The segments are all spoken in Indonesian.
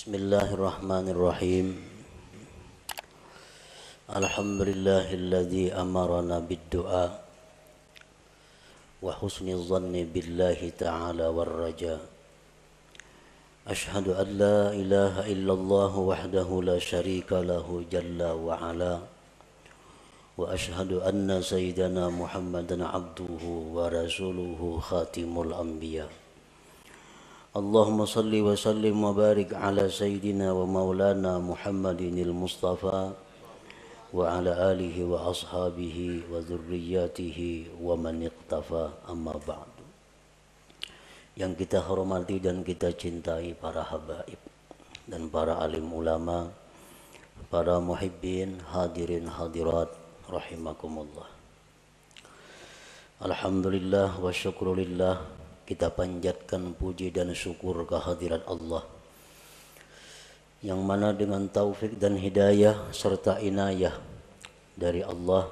Bismillahirrahmanirrahim. Alhamdulillahilladzi amarana bid-du'a wa husni dhanni billahi ta'ala war-raja. Ashhadu an la ilaha illallah wahdahu la syarika lahu jalla wa ala. Wa ashhadu anna sayyidana Muhammadan abduhu wa rasuluhu khatimul anbiya. Allahumma salli wa sallim wa barik ala sayyidina wa maulana Muhammadinil Mustafa wa ala alihi wa ashabihi wa dhurriyyatihi wa man iqtafa, amma ba'du. Yang kita hormati dan kita cintai para habaib dan para alim ulama, para muhibbin, hadirin hadirat rahimakumullah. Alhamdulillah wa syukrulillah, kita panjatkan puji dan syukur kehadirat Allah yang mana dengan taufik dan hidayah serta inayah dari Allah,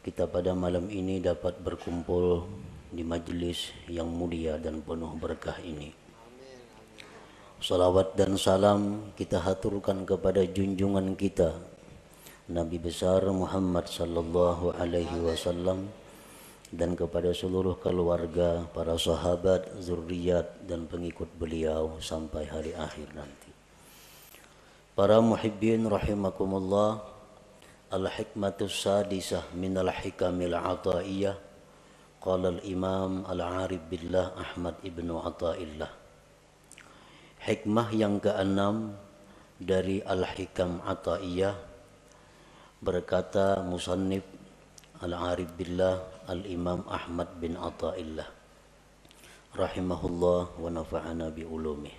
kita pada malam ini dapat berkumpul di majlis yang mulia dan penuh berkah ini. Salawat dan salam kita haturkan kepada junjungan kita Nabi besar Muhammad sallallahu alaihi wasallam dan kepada seluruh keluarga, para sahabat, zuriat dan pengikut beliau sampai hari akhir nanti. Para muhibbin rahimakumullah, al-hikmatus sadisah minal hikamil ataiyah, qala al-imam al-arif billah Ahmad ibnu Athaillah. Hikmah yang keenam dari al-hikam ataiyah, berkata musannif al-arif billah al-imam Ahmad bin Athaillah rahimahullah wa nafa'ana bi ulumih.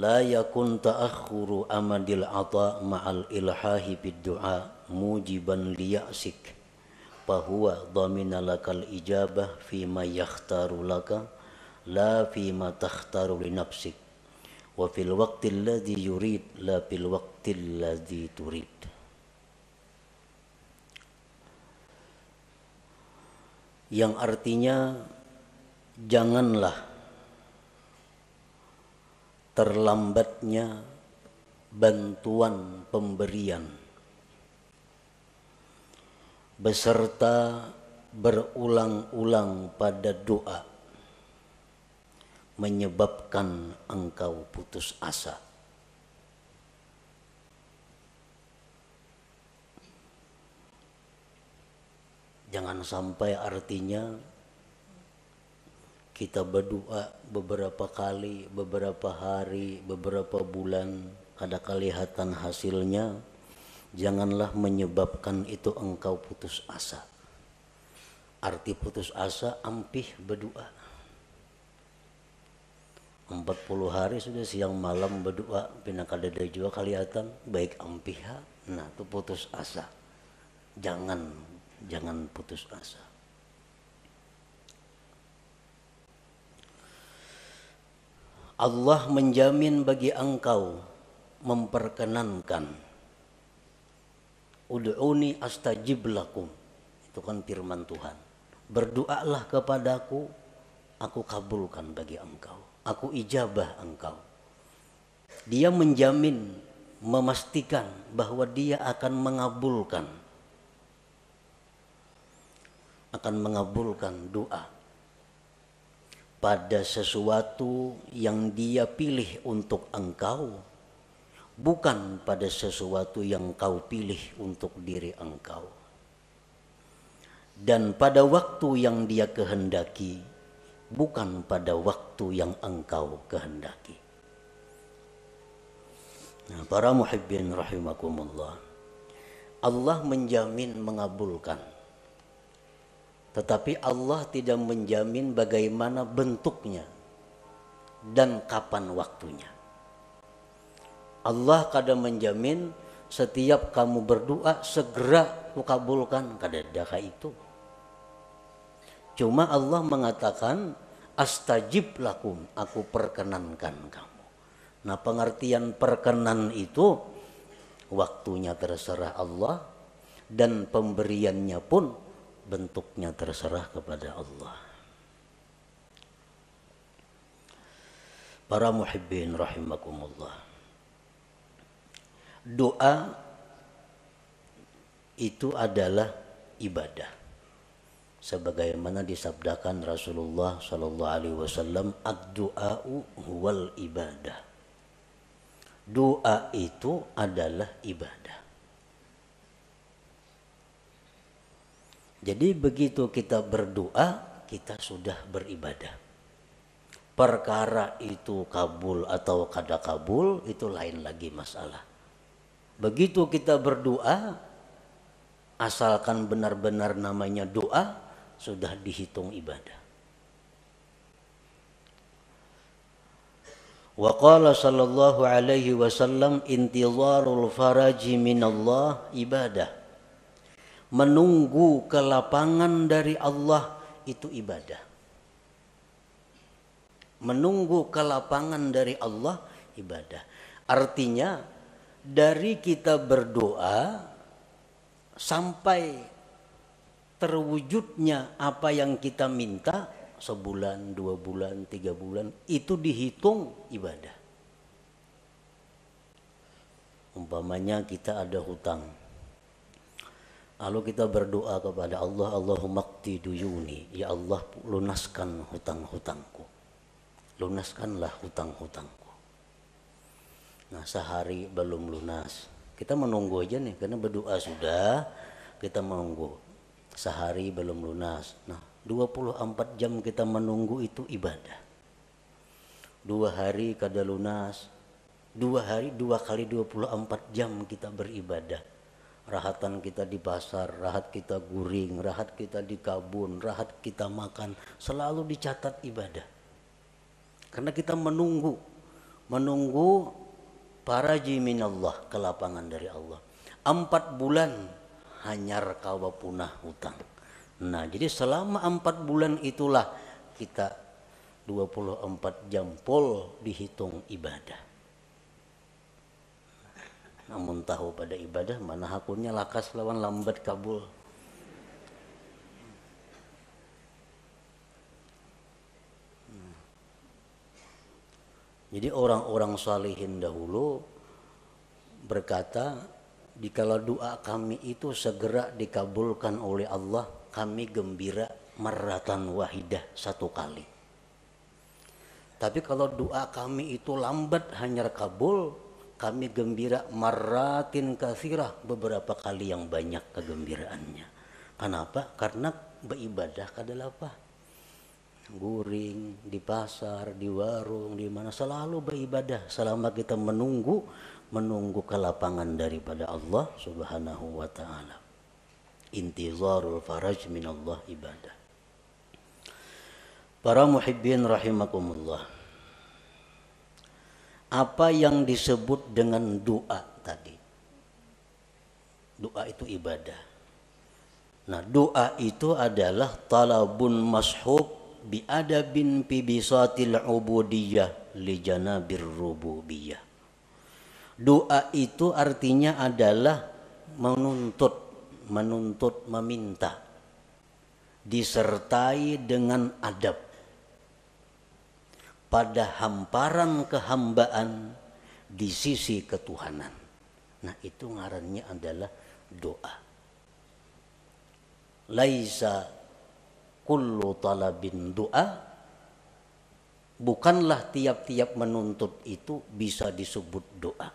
La yakun ta'akhuru amadil ata ma'al ilhahi bid du'a mujiban liya'sik fahuwa dhamina lakal ijabah fima yakhtaru laka la fima takhtaru li nafsik wa fil waqtil ladzi yurid la fil waqtil ladzi turid. Yang artinya janganlah terlambatnya bantuan pemberian beserta berulang-ulang pada doa menyebabkan engkau putus asa. Jangan sampai artinya kita berdoa beberapa kali, beberapa hari, beberapa bulan, kada kelihatan hasilnya, janganlah menyebabkan itu engkau putus asa. Arti putus asa, ampih berdoa. 40 hari sudah siang malam berdoa, pina kada juga kelihatan, baik ampih. Nah, itu putus asa. Jangan putus asa. Allah menjamin bagi engkau, memperkenankan. Ud'uni astajib lakum. Itu kan firman Tuhan. Berdoalah kepadaku, aku kabulkan bagi engkau. Aku ijabah engkau. Dia menjamin, memastikan bahwa dia akan mengabulkan doa pada sesuatu yang dia pilih untuk engkau, bukan pada sesuatu yang kau pilih untuk diri engkau, dan pada waktu yang dia kehendaki, bukan pada waktu yang engkau kehendaki. Nah, para muhibbin rahimakumullah, Allah menjamin mengabulkan. Tetapi Allah tidak menjamin bagaimana bentuknya dan kapan waktunya. Allah kadang menjamin setiap kamu berdoa segera kukabulkan, kada ada itu. Cuma Allah mengatakan astajib lakum, aku perkenankan kamu. Nah, pengertian perkenan itu waktunya terserah Allah dan pemberiannya pun bentuknya terserah kepada Allah. Para muhibbin rahimakumullah. Doa itu adalah ibadah. Sebagaimana disabdakan Rasulullah sallallahu alaihi wasallam, ad-du'a'u huwal ibadah. Doa itu adalah ibadah. Jadi begitu kita berdoa, kita sudah beribadah. Perkara itu kabul atau kada kabul itu lain lagi masalah. Begitu kita berdoa, asalkan benar-benar namanya doa, sudah dihitung ibadah. Wa qala sallallahu alaihi wasallam, intizarul faraji minallah ibadah. Menunggu kelapangan dari Allah itu ibadah. Menunggu kelapangan dari Allah ibadah. Artinya dari kita berdoa sampai terwujudnya apa yang kita minta, sebulan, 2 bulan, 3 bulan, itu dihitung ibadah. Umpamanya kita ada hutang, lalu kita berdoa kepada Allah, Allahumma qdi duyuni, ya Allah lunaskan hutang-hutangku, lunaskanlah hutang-hutangku. Nah, sehari belum lunas, kita menunggu aja nih, karena berdoa sudah, kita menunggu. Sehari belum lunas, nah 24 jam kita menunggu itu ibadah. 2 hari kada lunas, 2 hari 2 kali 24 jam kita beribadah. Rahatan kita di pasar, rahat kita guring, rahat kita di kabun, rahat kita makan, selalu dicatat ibadah. Karena kita menunggu faraji minallah, kelapangan dari Allah. 4 bulan hanyar kawa punah hutang. Nah, jadi selama 4 bulan itulah kita 24 jam full dihitung ibadah. Namun tahu pada ibadah mana hakunnya lakas lawan lambat kabul. Jadi orang-orang salihin dahulu berkata, dikala doa kami itu segera dikabulkan oleh Allah, kami gembira marratan wahidah, 1 kali. Tapi kalau doa kami itu lambat hanyar kabul, kami gembira marratin katsirah, beberapa kali yang banyak kegembiraannya. Kenapa? Karena beribadah adalah apa? Guring di pasar, di warung, di mana selalu beribadah selama kita menunggu kelapangan daripada Allah Subhanahu wa taala. Intizarul faraj minallah ibadah. Para muhibbin rahimakumullah. Apa yang disebut dengan doa tadi? Doa itu ibadah. Nah, doa itu adalah talabun mashub biadabin fi bisatil ubudiyah li janabir rububiyah. Doa itu artinya adalah menuntut, meminta, disertai dengan adab pada hamparan kehambaan di sisi ketuhanan. Nah, itu ngarannya adalah doa. Laisa kullu talabin doa, bukanlah tiap-tiap menuntut itu bisa disebut doa.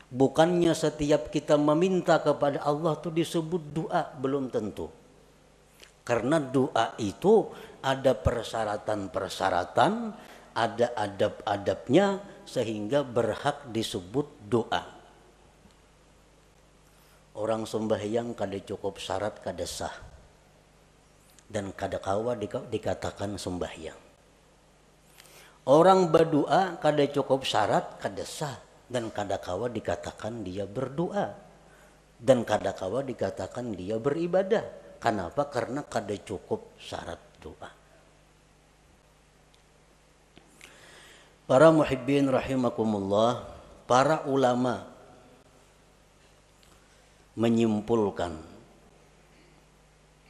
Bukannya setiap kita meminta kepada Allah itu disebut doa, belum tentu. Karena doa itu ada persyaratan-persyaratan, ada adab-adabnya sehingga berhak disebut doa. Orang sembahyang kada cukup syarat kada sah. Dan kada kawa dikatakan sembahyang. Orang berdoa kada cukup syarat kada sah, dan kada kawa dikatakan dia berdoa, dan kada kawa dikatakan dia beribadah. Kenapa? Karena kada cukup syarat doa. Para muhibbin rahimakumullah, para ulama menyimpulkan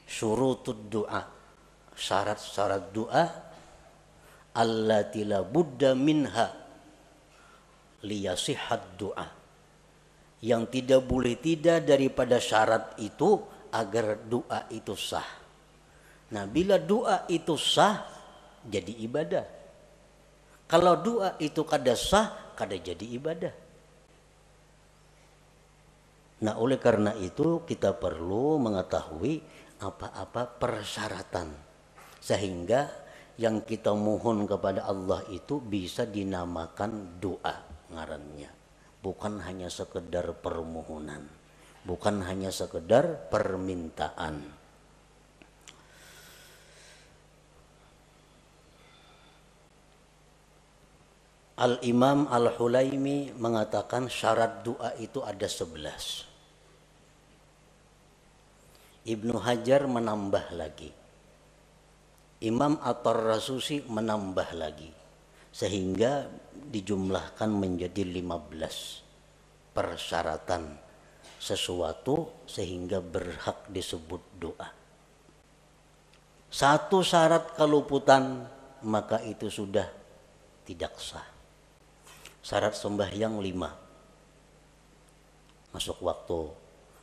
syurutud doa, syarat-syarat doa allati la budda minha liyasihhat du'a. Yang tidak boleh tidak daripada syarat itu agar doa itu sah. Nah, bila doa itu sah jadi ibadah. Kalau doa itu kada sah kada jadi ibadah. Nah, oleh karena itu kita perlu mengetahui apa-apa persyaratan sehingga yang kita mohon kepada Allah itu bisa dinamakan doa ngarannya, bukan hanya sekedar permohonan, bukan hanya sekedar permintaan. Al-Imam Al-Hulaimi mengatakan syarat doa itu ada 11. Ibnu Hajar menambah lagi. Imam At-Tarrasusi menambah lagi. Sehingga dijumlahkan menjadi 15 persyaratan sesuatu sehingga berhak disebut doa. Satu syarat keluputan maka itu sudah tidak sah. Syarat sembahyang 5. Masuk waktu,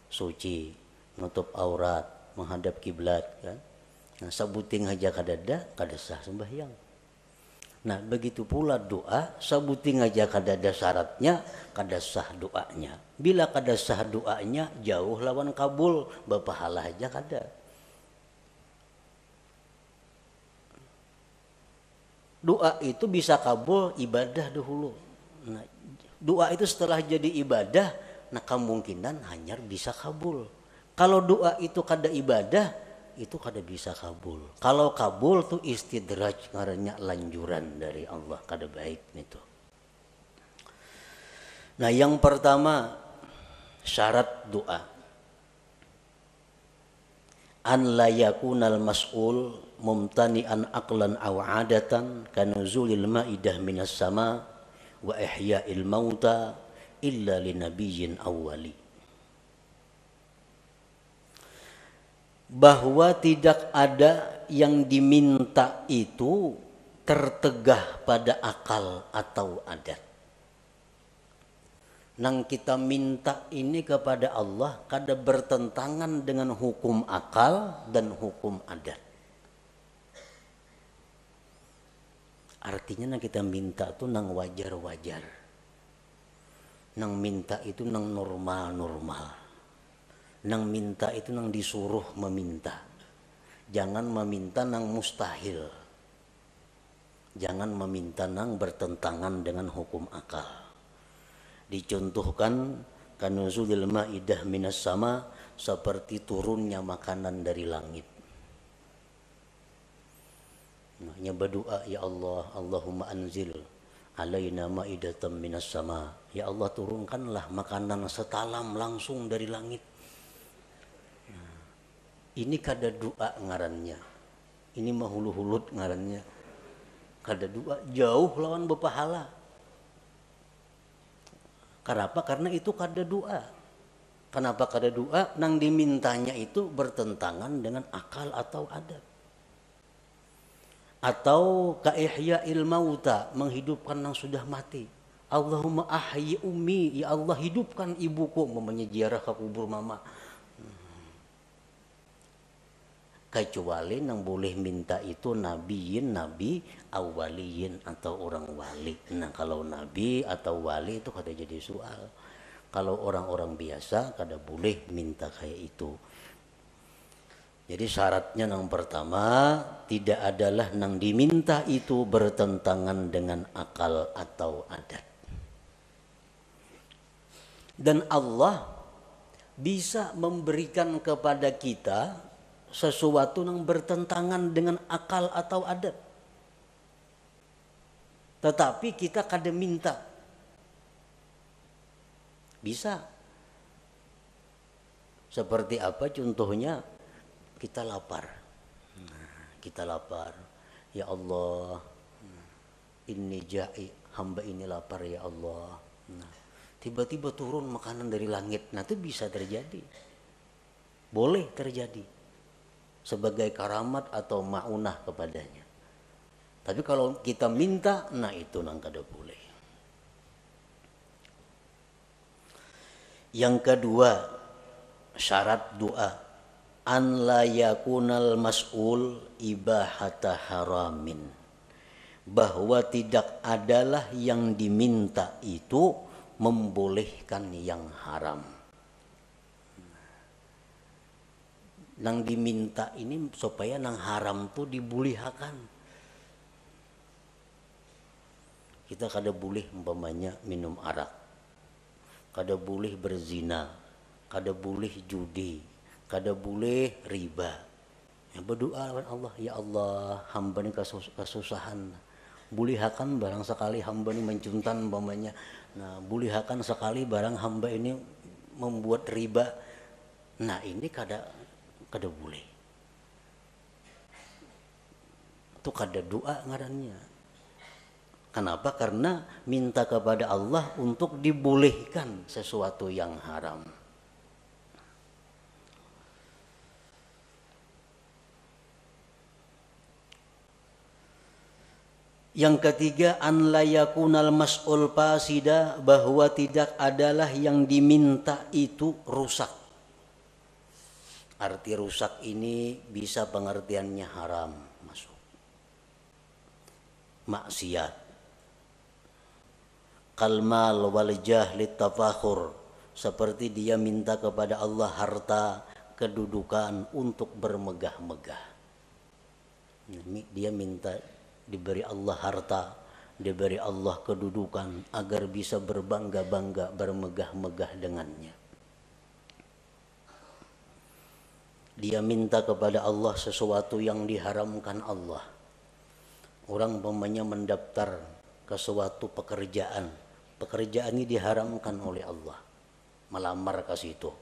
suci, nutup aurat, menghadap kiblat kan. Nah, sabuting aja kadada kada sah sembahyang. Nah, begitu pula doa, sabuting aja kadada syaratnya, kada sah doanya. Bila kada sah doanya, jauh lawan kabul, bapahala aja kada. Doa itu bisa kabul ibadah dahulu. Nah, doa itu setelah jadi ibadah, nah kemungkinan hanya bisa kabul. Kalau doa itu kada ibadah, itu kada bisa kabul. Kalau kabul tuh istidraj ngarannya lanjuran dari Allah, kada baik itu. Nah, yang pertama syarat doa. An la yakunal mas'ul mumtani'an aqlan aw 'adatan kanuzulil ma'idah minas sama' wa ihya'il mauta illa linabiyyin awwali. Bahwa tidak ada yang diminta itu tertegah pada akal atau adat. Nang kita minta ini kepada Allah kada bertentangan dengan hukum akal dan hukum adat. Artinya nang kita minta tuh nang wajar-wajar. Nang minta itu nang normal-normal. Nang minta itu nang disuruh meminta. Jangan meminta nang mustahil. Jangan meminta nang bertentangan dengan hukum akal. Dicontohkan kanuzulil ma'idah minas sama, seperti turunnya makanan dari langit. Makanya berdoa, ya Allah, Allahumma anzil alaina ma'idatan minas sama. Ya Allah, turunkanlah makanan setalam langsung dari langit. Nah, ini kada doa ngarannya. Ini mahulu-hulut ngarannya. Kada doa, jauh lawan bepahala. Kenapa? Karena itu kada doa. Kenapa kada doa? Nang dimintanya itu bertentangan dengan akal atau adat. Atau kaihya'il mauta, menghidupkan yang sudah mati. Allahumma ahyi ummi, ya Allah hidupkan ibuku, mempunyai ziarah ke kubur mama. Kecuali yang boleh minta itu nabiyin, nabi, awaliyin atau orang wali. Nah, kalau nabi atau wali itu kada jadi soal. Kalau orang-orang biasa kada boleh minta kayak itu. Jadi syaratnya yang pertama, tidak adalah yang diminta itu bertentangan dengan akal atau adat. Dan Allah bisa memberikan kepada kita sesuatu yang bertentangan dengan akal atau adat. Tetapi kita kada minta. Bisa. Seperti apa contohnya? Kita lapar. Kita lapar. Ya Allah, inni ja'i, hamba ini lapar ya Allah. Tiba-tiba turun makanan dari langit. Nah, itu bisa terjadi. Boleh terjadi. Sebagai karamat atau ma'unah kepadanya. Tapi kalau kita minta, nah itu nang kada boleh. Yang kedua, syarat doa, an la yakunal mas'ul ibahata haramin, bahwa tidak adalah yang diminta itu membolehkan yang haram. Nang diminta ini supaya nang haram tuh dibulihakan. Kita kada boleh umpamanya minum arak, kada boleh berzina, kada boleh judi, kada boleh riba. Ya, berdoa kepada Allah, ya Allah, hamba ini kesusahan. Bulihakan barang sekali hamba ini mencuntan umpamanya. Nah, bulihakan sekali barang hamba ini membuat riba. Nah, ini kada boleh. Itu kada doa ngarannya. Kenapa? Karena minta kepada Allah untuk dibolehkan sesuatu yang haram. Yang ketiga, an la yakunal mas'ul fasida, bahwa tidak adalah yang diminta itu rusak. Arti rusak ini bisa pengertiannya haram, masuk maksiat. Kalmal wal jahlit tafakhur, seperti dia minta kepada Allah harta, kedudukan untuk bermegah-megah. Dia minta diberi Allah harta, diberi Allah kedudukan agar bisa berbangga-bangga, bermegah-megah dengannya. Dia minta kepada Allah sesuatu yang diharamkan Allah. Orang umpamanya mendaftar ke suatu pekerjaan, pekerjaan ini diharamkan oleh Allah, melamar ke situ,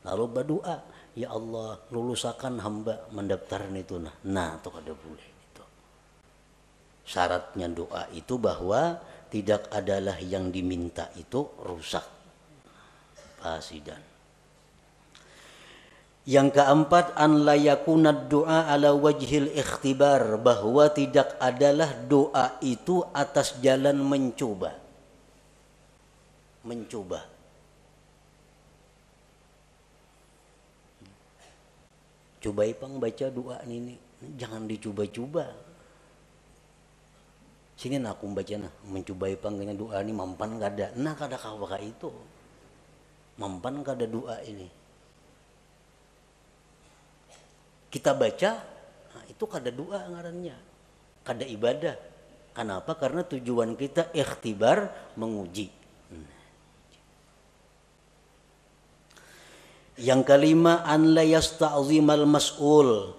lalu berdoa, ya Allah lulusakan hamba mendaftar itu. Nah itu kada boleh. Itu syaratnya doa itu bahwa tidak adalah yang diminta itu rusak, fasidan. Yang keempat, an la yakunad doa ala wajhil ikhtibar, bahwa tidak adalah doa itu atas jalan mencoba. Mencoba. Coba ipang baca doa ini, jangan dicoba-coba. Sini aku baca nah, mencoba ipang kena doa ini mampan kada. Nah kada kawaka itu. Mampan kada doa ini. Kita baca, nah itu kada doa ngarannya, kada ibadah. Kenapa? Karena tujuan kita ikhtibar, menguji. Yang kelima, an la yasta'zimal mas'ul,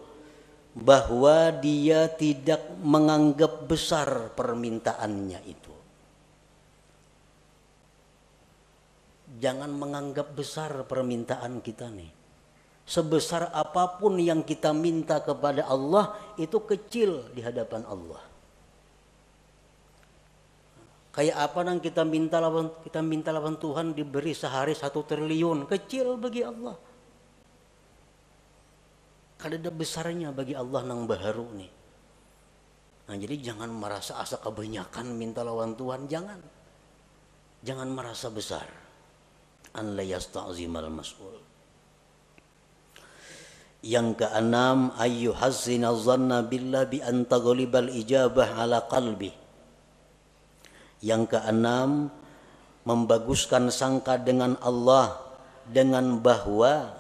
bahwa dia tidak menganggap besar permintaannya itu. Jangan menganggap besar permintaan kita nih. Sebesar apapun yang kita minta kepada Allah itu kecil di hadapan Allah. Kayak apa nang kita minta lawan Tuhan diberi sehari 1 triliun, kecil bagi Allah. Kada ada besarnya bagi Allah nang baharu nih. Nah jadi jangan merasa asa kebanyakan minta lawan Tuhan, jangan. Jangan merasa besar. An la yasta'zimal mas'ul. Yang keenam, ayyuhazzina dhanna billah bi an taghlibal ijabah ala qalbi. Yang keenam, membaguskan sangka dengan Allah dengan bahwa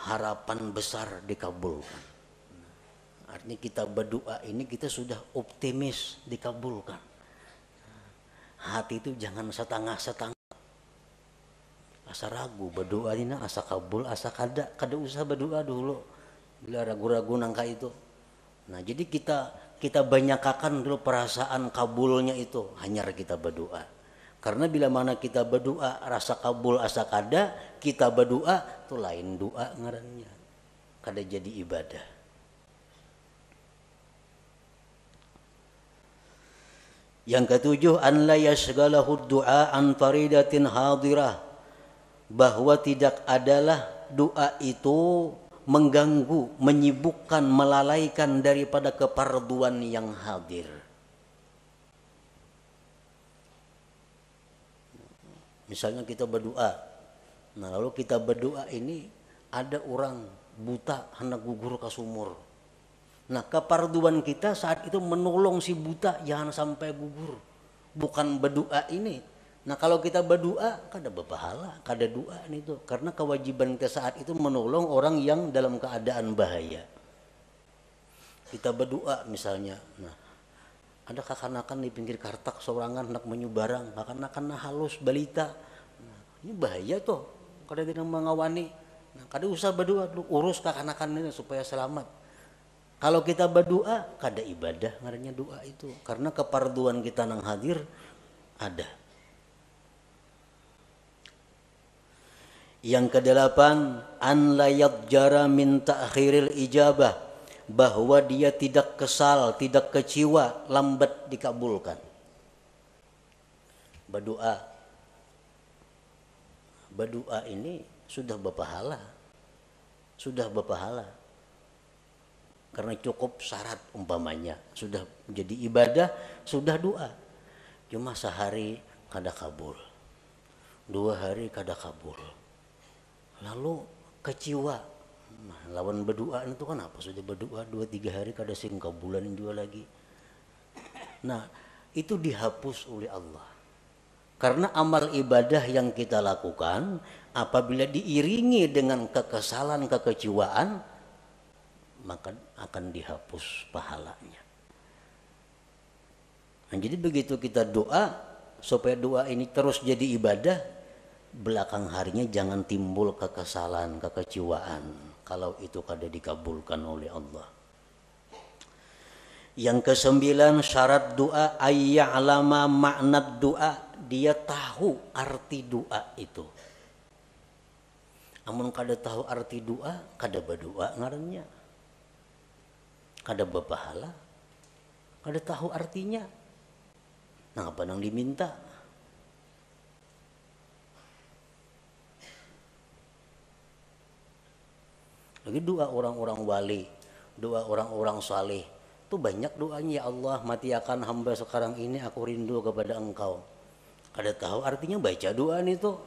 harapan besar dikabulkan. Artinya kita berdoa ini kita sudah optimis dikabulkan. Hati itu jangan setengah-setengah. Asa ragu berdoa ini asa kabul asa kada usah berdoa dulu bila ragu-ragu nangka itu. Nah jadi kita banyakakan dulu perasaan kabulnya itu, hanya kita berdoa. Karena bila mana kita berdoa rasa kabul asa kada, kita berdoa itu lain doa ngarannya, kada jadi ibadah. Yang ketujuh, an la yashghalahu du'a an faridatin hadirah, bahwa tidak adalah doa itu mengganggu, menyibukkan, melalaikan daripada keparduan yang hadir. Misalnya kita berdoa, nah lalu kita berdoa ini ada orang buta hendak gugur ke sumur. Nah keparduan kita saat itu menolong si buta jangan sampai gugur, bukan berdoa ini. Nah kalau kita berdoa kada berpahala, kada doa itu, karena kewajiban kita saat itu menolong orang yang dalam keadaan bahaya. Kita berdoa misalnya, nah ada kakanakan di pinggir kartak sorangan hendak menyubarang, kakanakan halus balita, nah, ini bahaya tuh, kada tidak mengawani. Nah kada usah berdoa dulu, urus kakanakan ini supaya selamat. Kalau kita berdoa kada ibadah ngarannya doa itu, karena keparduan kita nang hadir ada. Yang kedelapan, an la yadjara min ta'khiril ijabah, bahwa dia tidak kesal, tidak kecewa lambat dikabulkan. Berdoa ini sudah berpahala, karena cukup syarat umpamanya, sudah menjadi ibadah, sudah doa. Cuma sehari kada kabul, 2 hari kada kabul, lalu kecewa. Nah, lawan berdoa itu kan apa? Sudah berdoa 2-3 hari kada sing kabulan juga lagi. Nah, itu dihapus oleh Allah. Karena amal ibadah yang kita lakukan apabila diiringi dengan kekesalan, kekecewaan, maka akan dihapus pahalanya. Nah, jadi begitu kita doa supaya doa ini terus jadi ibadah, belakang harinya jangan timbul kekesalan, kekecewaan kalau itu kada dikabulkan oleh Allah. Yang ke-9 syarat doa ayya'lama makna doa, dia tahu arti doa itu. Amun kada tahu arti doa, kada berdoa ngarannya, kada berpahala, kada tahu artinya. Nah apa nang diminta? Lagi doa orang-orang wali, doa orang-orang saleh, itu banyak doanya. Ya Allah, matiakan hamba sekarang ini, aku rindu kepada Engkau. Kada tahu artinya baca doa itu.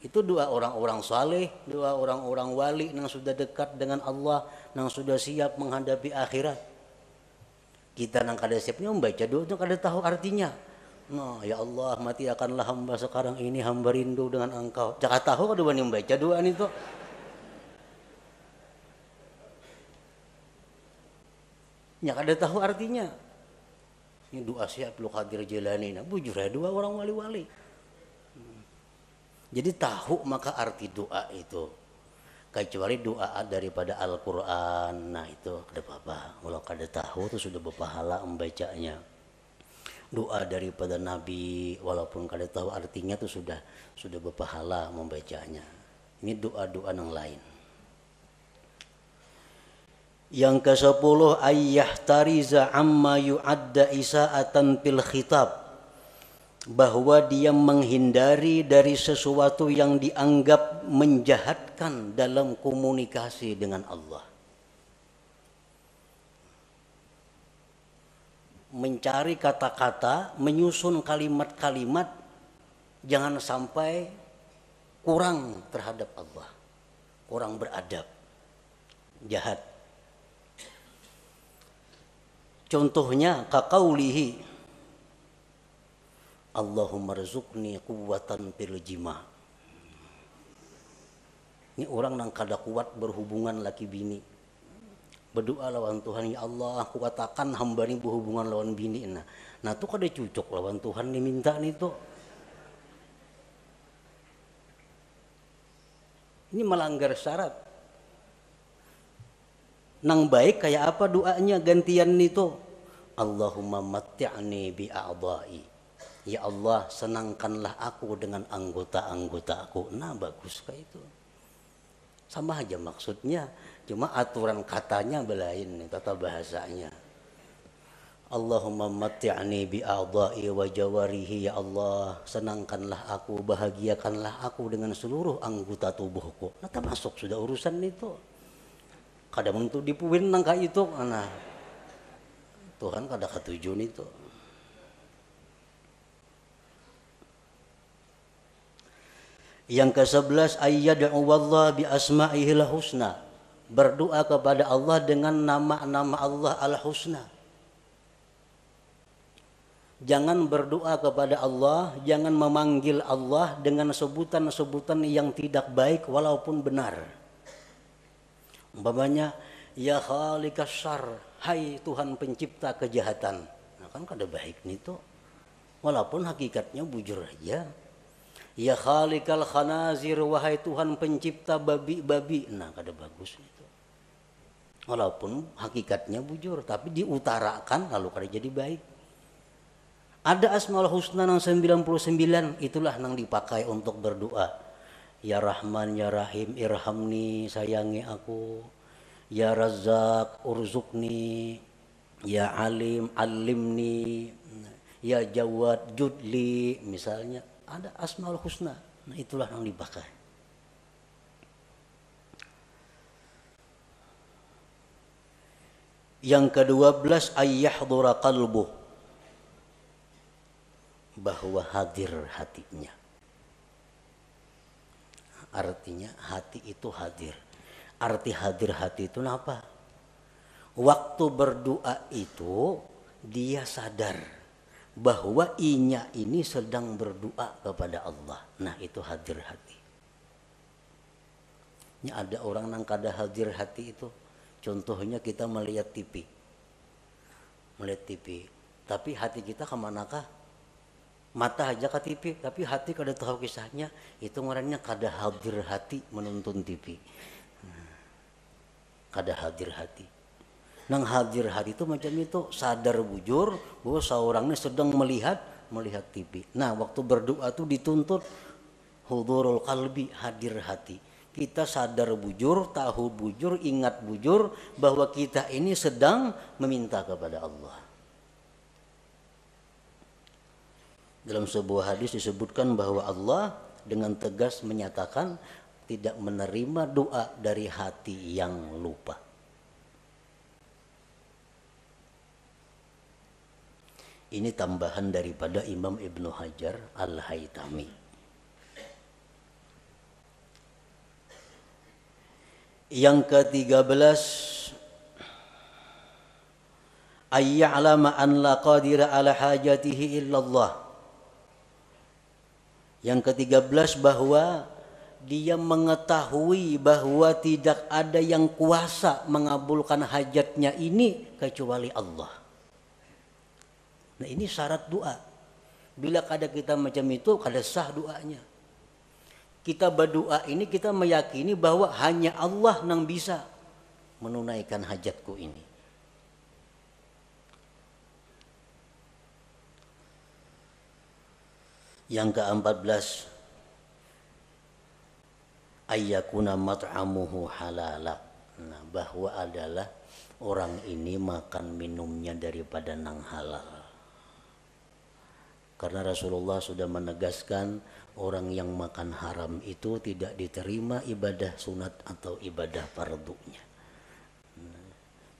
Itu doa orang-orang saleh, doa orang-orang wali yang sudah dekat dengan Allah, yang sudah siap menghadapi akhirat. Kita nang kada siapnya membaca doa itu kada tahu artinya. Nah, ya Allah, matiakanlah hamba sekarang ini, hamba rindu dengan Engkau. Jangan tahu kada wani membaca doa itu. Ya kada tahu artinya. Ini doa siap lu Qadir Jilani, nah bujur ya doa orang wali-wali. Jadi tahu maka arti doa itu. Kecuali doa daripada Al-Quran, nah itu kada apa-apa. Kalau kada tahu itu sudah berpahala membacanya. Doa daripada Nabi, walaupun kada tahu artinya itu sudah berpahala membacanya. Ini doa-doa yang lain. Yang ke-10 ayyahtariza amma yu'adda isa'atan fil khitab, bahwa dia menghindari dari sesuatu yang dianggap menjahatkan dalam komunikasi dengan Allah. Mencari kata-kata, menyusun kalimat-kalimat jangan sampai kurang terhadap Allah, kurang beradab, jahat. Contohnya kaqaulihi Allahumma rzuqni quwwatan fil jima'. Ini orang yang kada kuat berhubungan laki bini. Berdoa lawan Tuhan, ya Allah kuatakan hamba ini berhubungan lawan bini. Nah itu kada cocok lawan Tuhan diminta itu. Ini melanggar syarat. Nang baik kayak apa doanya gantian itu? Allahumma matti'ni bi a'dha'i. Ya Allah, senangkanlah aku dengan anggota-anggota aku. Nah bagus kayak itu. Sama aja maksudnya, cuma aturan katanya belain nih, tata bahasanya. Allahumma matti'ni bi'a'dha'i wa jawarihi, ya Allah, senangkanlah aku, bahagiakanlah aku dengan seluruh anggota tubuhku. Nah, termasuk sudah urusan itu. Kadang untuk dipuin nang ka itu, nah Tuhan kada katujun itu. Yang ke-11, ayyad'u wallah bi asma'ihil husna. Berdoa kepada Allah dengan nama-nama Allah al-husna. Jangan berdoa kepada Allah, jangan memanggil Allah dengan sebutan-sebutan yang tidak baik walaupun benar. Umpamanya, ya khaliqas syarr, hai Tuhan pencipta kejahatan. Nah, kan kada baik nih tuh. Walaupun hakikatnya bujur aja. Ya khaliqal khanazir, wahai Tuhan pencipta babi-babi. Nah, kada bagus itu. Walaupun hakikatnya bujur, tapi diutarakan lalu kada jadi baik. Ada asmaul husna yang 99, itulah yang dipakai untuk berdoa. Ya Rahman, ya Rahim, irhamni, sayangi aku. Ya Razzaq, urzukni. Ya Alim, alimni. Ya Jawad, judli, misalnya. Ada asmaul husna. Nah, itulah yang dipakai. Yang ke-12, ayyahdura qalbuh, bahwa hadir hatinya. Artinya hati itu hadir. Arti hadir hati itu apa? Waktu berdoa itu dia sadar bahwa inya ini sedang berdoa kepada Allah. Nah, itu hadir hati. Ini ada orang yang kada hadir hati itu. Contohnya kita melihat TV. Melihat TV. Tapi hati kita kemanakah? Mata aja ke TV, tapi hati kada tahu kisahnya. Itu ngarannya kada hadir hati menonton TV. Kada hadir hati. Nang hadir hati itu macam itu, sadar bujur bahwa seorangnya sedang melihat TV. Nah, waktu berdoa itu dituntut hudurul qalbi, hadir hati. Kita sadar bujur, tahu bujur, ingat bujur bahwa kita ini sedang meminta kepada Allah. Dalam sebuah hadis disebutkan bahwa Allah dengan tegas menyatakan tidak menerima doa dari hati yang lupa. Ini tambahan daripada Imam Ibnu Hajar Al-Haytami. Yang ke-13, ayya'lama an la qadira ala hajatihi illallah. Yang ke-13, bahwa dia mengetahui bahwa tidak ada yang kuasa mengabulkan hajatnya ini kecuali Allah. Nah, ini syarat doa. Bila kada kita macam itu, kada sah doanya. Kita berdoa ini kita meyakini bahwa hanya Allah yang bisa menunaikan hajatku ini. Yang ke-14, ayyakuna mat'amuhu halala. Nah, bahwa adalah orang ini makan minumnya daripada nang halal. Karena Rasulullah sudah menegaskan orang yang makan haram itu tidak diterima ibadah sunat atau ibadah fardunya.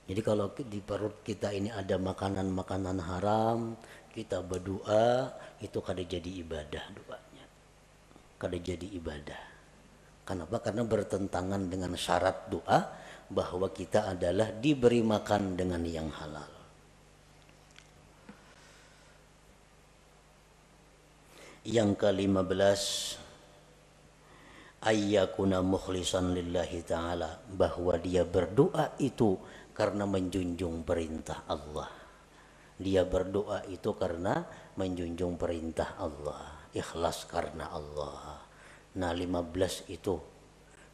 Jadi kalau di perut kita ini ada makanan-makanan haram, kita berdoa, itu kada jadi ibadah doanya. Kada jadi ibadah. Kenapa? Karena bertentangan dengan syarat doa bahwa kita adalah diberi makan dengan yang halal. Yang ke-15, ayyakuna mukhlisan lillahi ta'ala, bahwa dia berdoa itu karena menjunjung perintah Allah. Dia berdoa itu karena menjunjung perintah Allah, ikhlas karena Allah. Nah, 15 itu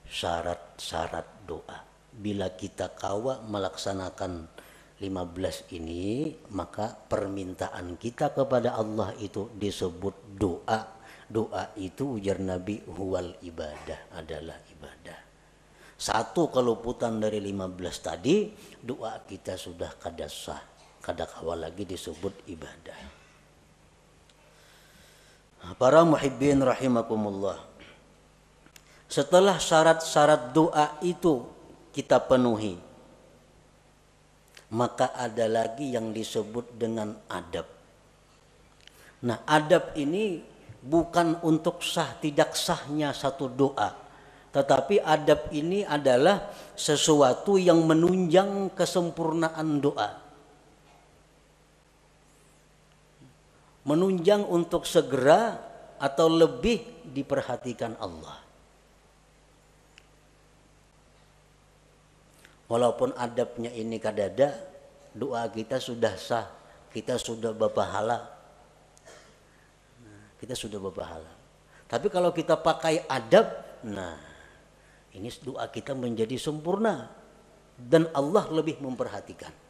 syarat-syarat doa. Bila kita kawa melaksanakan 15 ini, maka permintaan kita kepada Allah itu disebut doa. Doa itu ujar Nabi huwal ibadah, adalah ibadah. Satu keluputan dari 15 tadi, doa kita sudah kada sah. kadakala lagi disebut ibadah. Para muhibbin rahimakumullah. Setelah syarat-syarat doa itu kita penuhi, maka ada lagi yang disebut dengan adab. Nah, adab ini bukan untuk sah tidak sahnya satu doa, tetapi adab ini adalah sesuatu yang menunjang kesempurnaan doa. Menunjang untuk segera atau lebih diperhatikan Allah. Walaupun adabnya ini kadada, doa kita sudah sah, kita sudah berpahala. Kita sudah berpahala. Tapi kalau kita pakai adab, nah ini doa kita menjadi sempurna dan Allah lebih memperhatikan.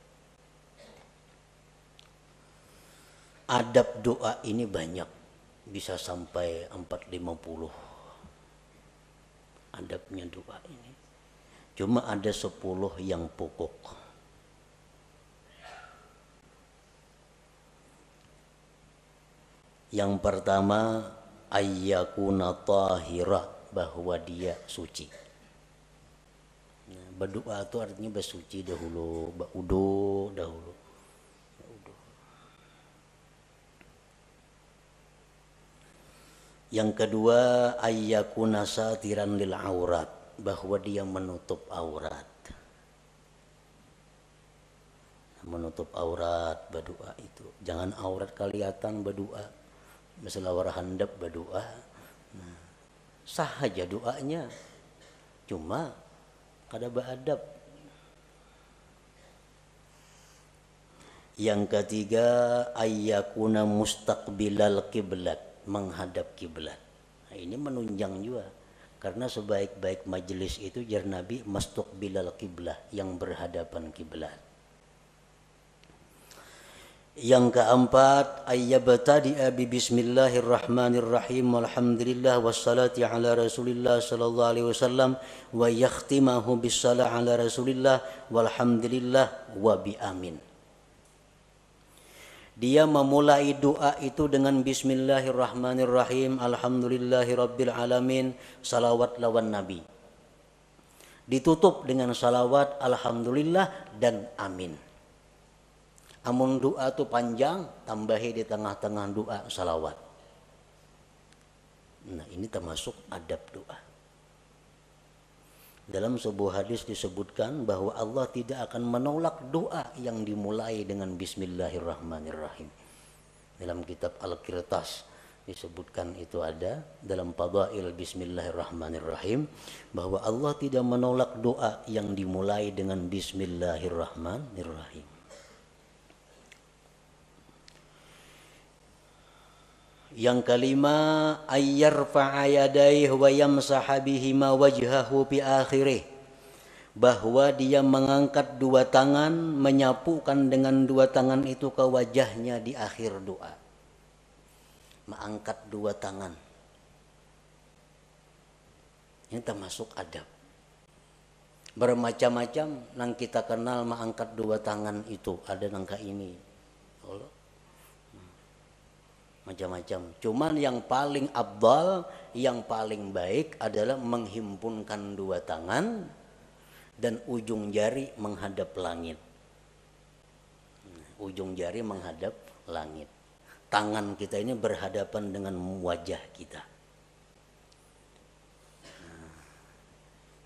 Adab doa ini banyak, bisa sampai 450 adabnya doa ini. Cuma ada 10 yang pokok. Yang pertama, ayyakuna tahira, bahwa dia suci. Nah, berdoa itu artinya bersuci dahulu, berudu dahulu. Yang kedua, ayyakuna satiran lil aurat, bahwa dia menutup aurat. Menutup aurat berdoa itu. Jangan aurat kelihatan berdoa. Masalah war handap berdoa. Nah, sah aja doanya. Cuma kada beradab. Yang ketiga, ayyakuna mustaqbilal qiblat, menghadap kiblat. Nah, ini menunjang juga karena sebaik-baik majelis itu jar Nabi mustaqbilal qiblah, yang berhadapan kiblat. Yang keempat, ayyabtadi'a bi bismillahirrahmanirrahim walhamdulillah wassalati ala rasulillah sallallahu alaihi wasallam wa yakhtimahu bis salah ala rasulillah walhamdulillah wa bi amin. Dia memulai doa itu dengan bismillahirrahmanirrahim, alhamdulillahirabbil alamin, salawat lawan nabi. Ditutup dengan salawat, alhamdulillah dan amin. Amun doa itu panjang, tambahi di tengah-tengah doa salawat. Nah, ini termasuk adab doa. Dalam sebuah hadis disebutkan bahwa Allah tidak akan menolak doa yang dimulai dengan bismillahirrahmanirrahim. Dalam kitab Al-Qirtas disebutkan itu ada dalam Fadail bismillahirrahmanirrahim bahwa Allah tidak menolak doa yang dimulai dengan bismillahirrahmanirrahim. Yang kelima, ayyarfa'a yadayhi wa yamsaha bihima wajhahu fi akhirih, bahwa dia mengangkat dua tangan, menyapukan dengan dua tangan itu ke wajahnya di akhir doa. Mengangkat dua tangan. Ini termasuk adab. Bermacam-macam nang kita kenal mengangkat dua tangan itu, ada nangka ini. Allah. Macam-macam. Cuman yang paling afdal, yang paling baik adalah menghimpunkan dua tangan dan ujung jari menghadap langit. Ujung jari menghadap langit. Tangan kita ini berhadapan dengan wajah kita.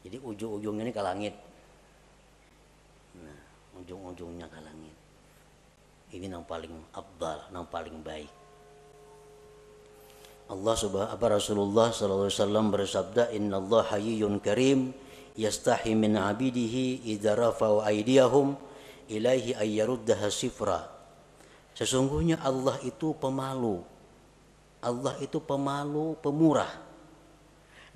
Jadi ujung-ujungnya ini ke langit. Nah, ujung-ujungnya ke langit. Ini yang paling afdal, yang paling baik. Rasulullah sallallahu alaihi wasallam bersabda, "Innallaha hayyun karim yastahi min 'abidihi idza rafa'u aydiyahum ilaihi ayyaruddaha sifra." Sesungguhnya Allah itu pemalu. Allah itu pemalu, pemurah.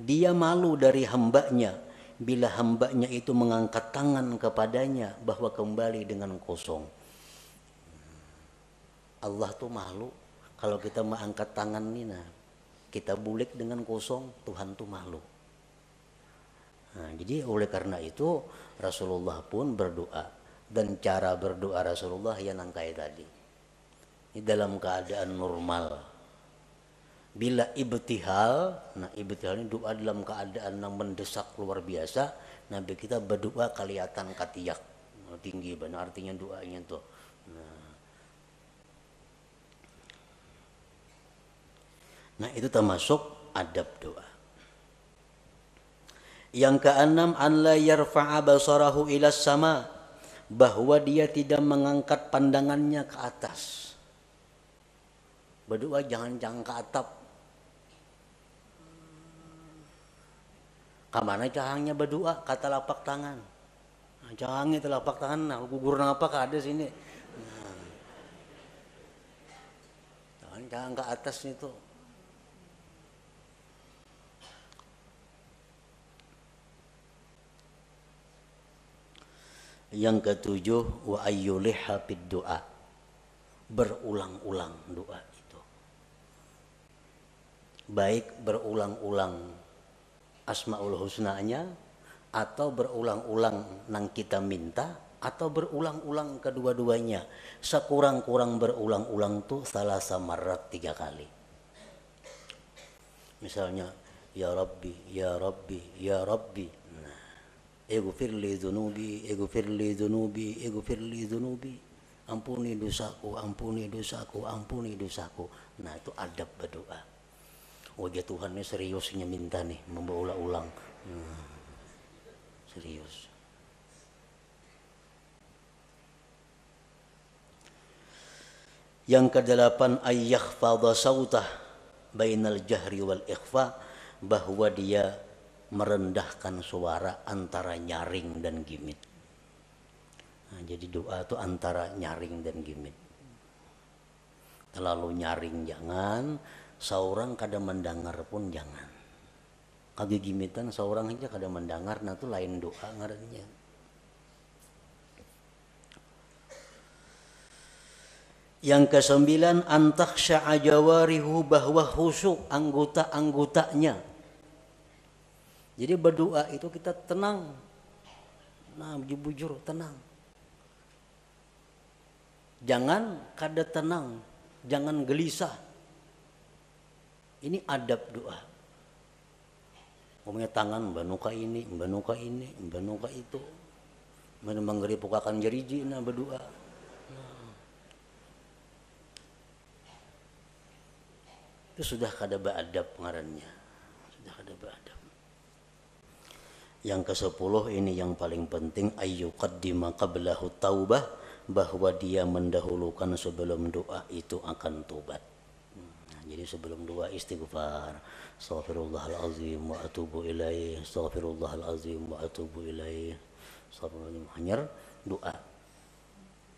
Dia malu dari hambanya bila hambanya itu mengangkat tangan kepadanya bahwa kembali dengan kosong. Allah tuh malu kalau kita mengangkat tangan ini, nah kita bulik dengan kosong, Tuhan tuh malu. Nah, jadi oleh karena itu Rasulullah pun berdoa, dan cara berdoa Rasulullah yang nangkai tadi. Ini dalam keadaan normal. Bila ibtihal, nah ibtihal ini doa dalam keadaan yang mendesak luar biasa, Nabi kita berdoa kelihatan katiak tinggi, benar artinya doanya tuh. Nah itu termasuk adab doa. Yang keenam, an la yarfa'a basarahu ila sama, bahwa dia tidak mengangkat pandangannya ke atas. Berdoa jangan ke atap. Kamana cahangnya berdoa, kata lapak tangan. Nah, cahangnya telapak tangan, nah gugur apa ada sini. Nah, jangan ke atas itu. Yang ketujuh, wa ayyuliha fid doa, berulang-ulang doa itu. Baik berulang-ulang Asmaul Husnanya, atau berulang-ulang nang kita minta, atau berulang-ulang kedua-duanya. Sekurang-kurang berulang-ulang tuh salasa marat 3 kali. Misalnya, ya Rabbi, ya Rabbi, ya Rabbi. Nah, ighfir li dzunubi, ighfir li dzunubi, ighfir li dzunubi. Ampuni dosaku, ampuni dosaku, ampuni dosaku. Nah, itu adab berdoa. Wajah Tuhan ini seriusnya minta nih, memberulang-ulang. Serius. Yang kedelapan, ayyakhfadha sautah bainal jahri wal ikhfa, bahwa dia merendahkan suara antara nyaring dan gimit. Nah, jadi doa itu antara nyaring dan gimit. Terlalu nyaring jangan, seorang kada mendengar pun jangan. Kagak gimitan seorang aja kada mendengar, nah itu lain doa ngarannya. Yang kesembilan, antakhsha'a jawarihu, bahwa khusyuk anggota-anggotanya. Jadi berdoa itu kita tenang. Nah, bujur tenang. Jangan kada tenang, jangan gelisah. Ini adab doa. Ngomongnya tangan, banuka ini, banuka ini, banuka itu. Menggeripukakan jeriji, nah berdoa. Itu sudah kada beadab ngarannya. Sudah kada beadab. Yang ke-10 ini yang paling penting, ayyuqaddima qablahu taubah, bahwa dia mendahulukan sebelum doa itu akan tobat. Jadi sebelum doa istighfar, astaghfirullahalazim wa atubu ilaih, astaghfirullahalazim wa atubu ilaih, astaghfirullahalazim. Hanya doa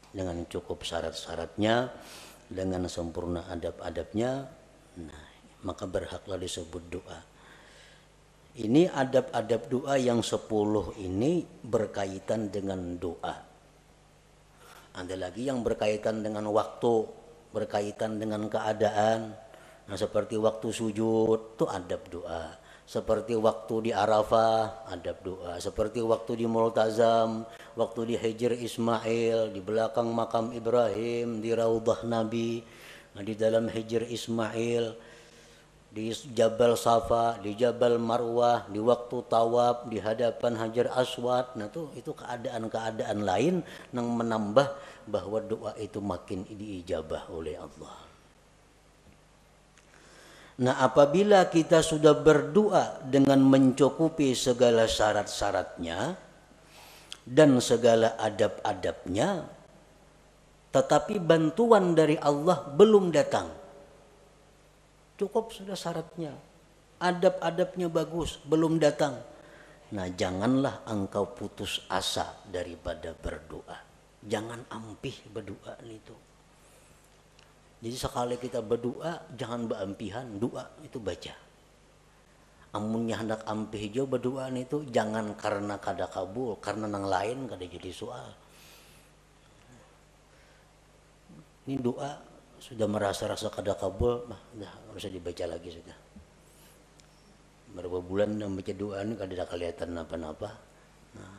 dengan cukup syarat-syaratnya, dengan sempurna adab-adabnya, nah, maka berhaklah disebut doa. Ini adab-adab doa yang 10 ini berkaitan dengan doa. Ada lagi yang berkaitan dengan waktu, berkaitan dengan keadaan. Nah, seperti waktu sujud itu adab doa, seperti waktu di Arafah adab doa, seperti waktu di Multazam, waktu di Hijr Ismail, di belakang makam Ibrahim, di Raudhah Nabi, nah, di dalam Hijr Ismail, di Jabal Safa, di Jabal Marwah, di waktu tawaf, di hadapan Hajar Aswad. Nah itu keadaan-keadaan lain yang menambah bahwa doa itu makin diijabah oleh Allah. Nah, apabila kita sudah berdoa dengan mencukupi segala syarat-syaratnya dan segala adab-adabnya, tetapi bantuan dari Allah belum datang, cukup sudah syaratnya, adab-adabnya bagus, belum datang, nah janganlah engkau putus asa daripada berdoa. Jangan ampih berdoa itu. Jadi sekali kita berdoa, jangan beampihan, doa itu baca. Amunnya hendak ampih jo berdoa itu, jangan karena kada kabul, karena nang lain kada jadi soal. Ini doa sudah merasa-rasa kada kabul, dah harus dibaca lagi sudah. Berapa bulan membaca doa ini kada ada kelihatan apa-apa. Nah,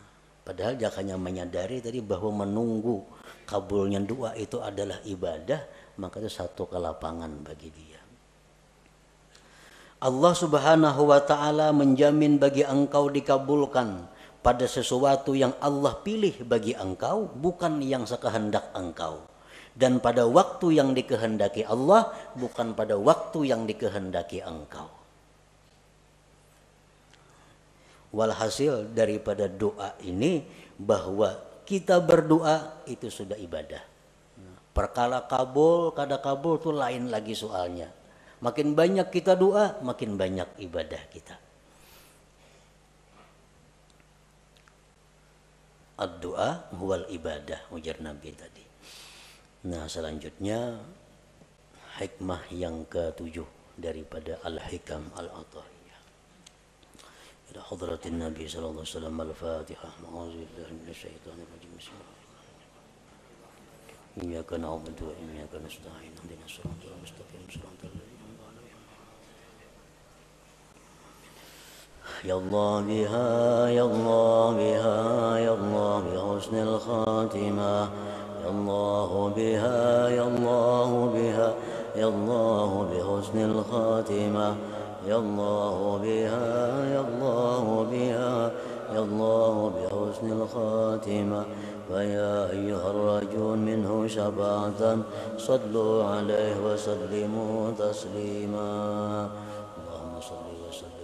Padahal dia hanya menyadari tadi bahwa menunggu kabulnya doa itu adalah ibadah, maka itu satu kelapangan bagi dia. Allah Subhanahu wa taala menjamin bagi engkau dikabulkan pada sesuatu yang Allah pilih bagi engkau, bukan yang sekehendak engkau. Dan pada waktu yang dikehendaki Allah, bukan pada waktu yang dikehendaki engkau. Walhasil daripada doa ini, bahwa kita berdoa itu sudah ibadah. Perkara kabul, kada kabul itu lain lagi soalnya. Makin banyak kita doa, makin banyak ibadah kita. Ad-doa huwal ibadah, ujar Nabi tadi. Nah, selanjutnya hikmah yang ke-7 daripada Al-Hikam Al-Athahiyah. Ila hadratin Nabi sallallahu alaihi wasallam. Al-Fatihah. A'udzubillahi minasyaitonir rajim. Bismillahirrahmanirrahim. Iyyaka na'budu wa iyyaka nasta'in. Ihdinas siratal mustaqim. Siratal ladzina an'amta 'alaihim. Ya Allah biha, ya Allah biha, ya Allah bi husnil khatimah. Ya Allah biha, ya Allah biha, ya Allah bi husnil khatimah. Ya Allah biha, ya Allah biha, ya Allah bi husnil khatimah. ويا أيها الرجل منه شفاعة صلوا عليه وسلموا تسليما. اللهم صل وسلم